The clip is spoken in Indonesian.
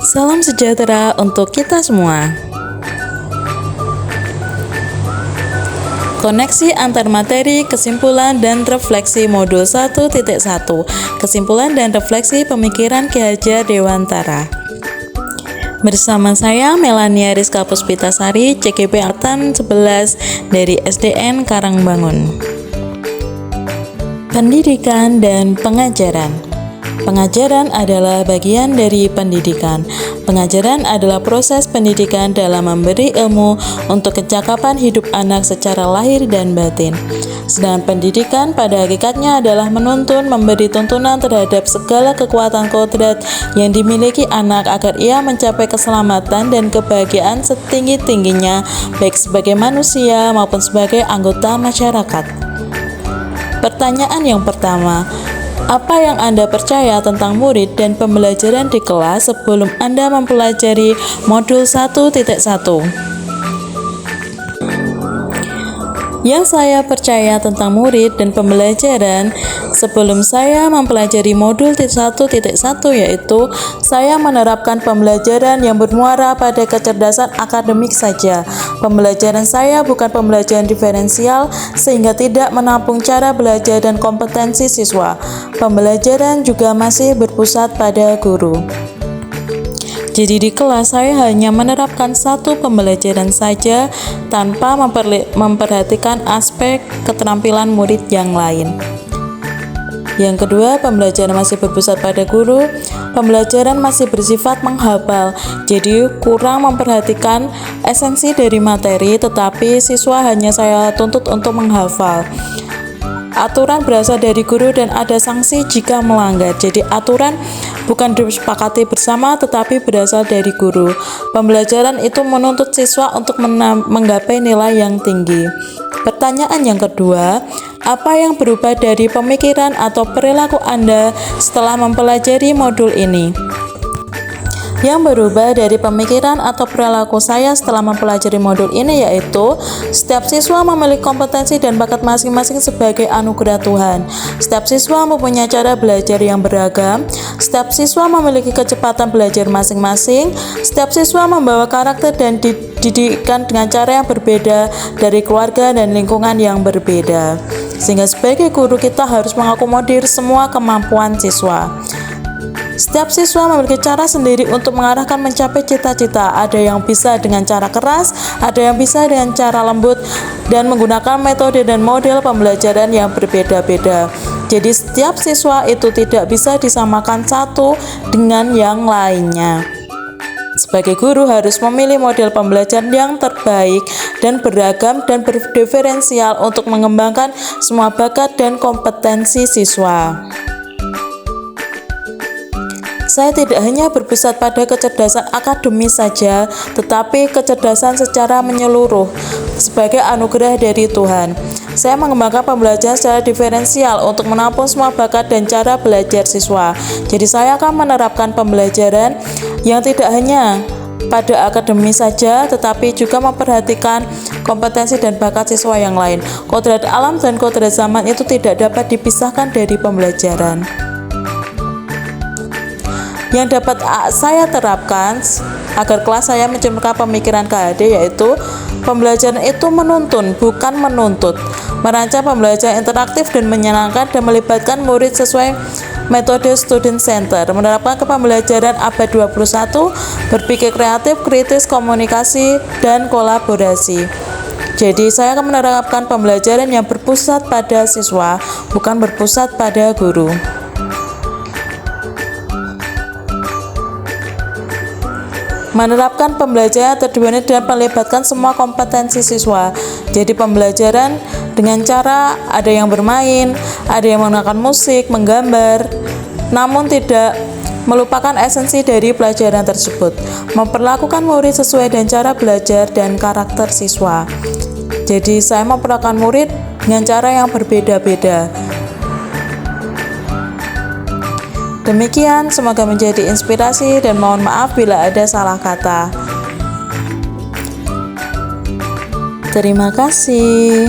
Salam sejahtera untuk kita semua. Koneksi antar materi, kesimpulan, dan refleksi modul 1.1. Kesimpulan dan refleksi pemikiran Ki Hajar Dewantara. Bersama saya Melania Rizka Puspitasari, CGP Angkatan 11 dari SDN Karangbangun. Pendidikan dan pengajaran. Pengajaran adalah bagian dari pendidikan. Pengajaran adalah proses pendidikan dalam memberi ilmu untuk kecakapan hidup anak secara lahir dan batin. Sedangkan pendidikan pada hakikatnya adalah menuntun, memberi tuntunan terhadap segala kekuatan kodrat yang dimiliki anak agar ia mencapai keselamatan dan kebahagiaan setinggi-tingginya, baik sebagai manusia maupun sebagai anggota masyarakat. Pertanyaan yang pertama, apa yang Anda percaya tentang murid dan pembelajaran di kelas sebelum Anda mempelajari modul 1.1? Yang saya percaya tentang murid dan pembelajaran sebelum saya mempelajari modul 1.1 yaitu saya menerapkan pembelajaran yang bermuara pada kecerdasan akademik saja. Pembelajaran saya bukan pembelajaran diferensial sehingga tidak menampung cara belajar dan kompetensi siswa. Pembelajaran juga masih berpusat pada guru. Jadi di kelas saya hanya menerapkan satu pembelajaran saja tanpa memperhatikan aspek keterampilan murid yang lain. Yang kedua, pembelajaran masih berpusat pada guru. Pembelajaran masih bersifat menghafal, jadi kurang memperhatikan esensi dari materi, tetapi siswa hanya saya tuntut untuk menghafal. Aturan berasal dari guru dan ada sanksi jika melanggar. Jadi aturan bukan disepakati bersama tetapi berasal dari guru. Pembelajaran itu menuntut siswa untuk menggapai nilai yang tinggi. Pertanyaan yang kedua, apa yang berubah dari pemikiran atau perilaku Anda setelah mempelajari modul ini? Yang berubah dari pemikiran atau perilaku saya setelah mempelajari modul ini yaitu setiap siswa memiliki kompetensi dan bakat masing-masing sebagai anugerah Tuhan. Setiap siswa mempunyai cara belajar yang beragam. Setiap siswa memiliki kecepatan belajar masing-masing. Setiap siswa membawa karakter dan didikan dengan cara yang berbeda dari keluarga dan lingkungan yang berbeda. Sehingga sebagai guru kita harus mengakomodir semua kemampuan siswa. Setiap siswa memiliki cara sendiri untuk mengarahkan mencapai cita-cita. Ada yang bisa dengan cara keras, ada yang bisa dengan cara lembut, dan menggunakan metode dan model pembelajaran yang berbeda-beda. Jadi setiap siswa itu tidak bisa disamakan satu dengan yang lainnya. Sebagai guru harus memilih model pembelajaran yang terbaik dan beragam dan berdiferensial untuk mengembangkan semua bakat dan kompetensi siswa. Saya tidak hanya berpusat pada kecerdasan akademis saja, tetapi kecerdasan secara menyeluruh sebagai anugerah dari Tuhan. Saya mengembangkan pembelajaran secara diferensial untuk menampung semua bakat dan cara belajar siswa. Jadi saya akan menerapkan pembelajaran yang tidak hanya pada akademis saja, tetapi juga memperhatikan kompetensi dan bakat siswa yang lain. Kodrat alam dan kodrat zaman itu tidak dapat dipisahkan dari pembelajaran. Yang dapat saya terapkan agar kelas saya mencerminkan pemikiran KHD yaitu pembelajaran itu menuntun, bukan menuntut. Merancang pembelajaran interaktif dan menyenangkan dan melibatkan murid sesuai metode student center. Menerapkan pembelajaran abad 21, berpikir kreatif, kritis, komunikasi, dan kolaborasi. Jadi saya akan menerapkan pembelajaran yang berpusat pada siswa, bukan berpusat pada guru. Menerapkan pembelajaran terdiri dan melibatkan semua kompetensi siswa. Jadi pembelajaran dengan cara ada yang bermain, ada yang menggunakan musik, menggambar, namun tidak melupakan esensi dari pelajaran tersebut. Memperlakukan murid sesuai dengan cara belajar dan karakter siswa. Jadi saya memperlakukan murid dengan cara yang berbeda-beda. Demikian, semoga menjadi inspirasi dan mohon maaf bila ada salah kata. Terima kasih.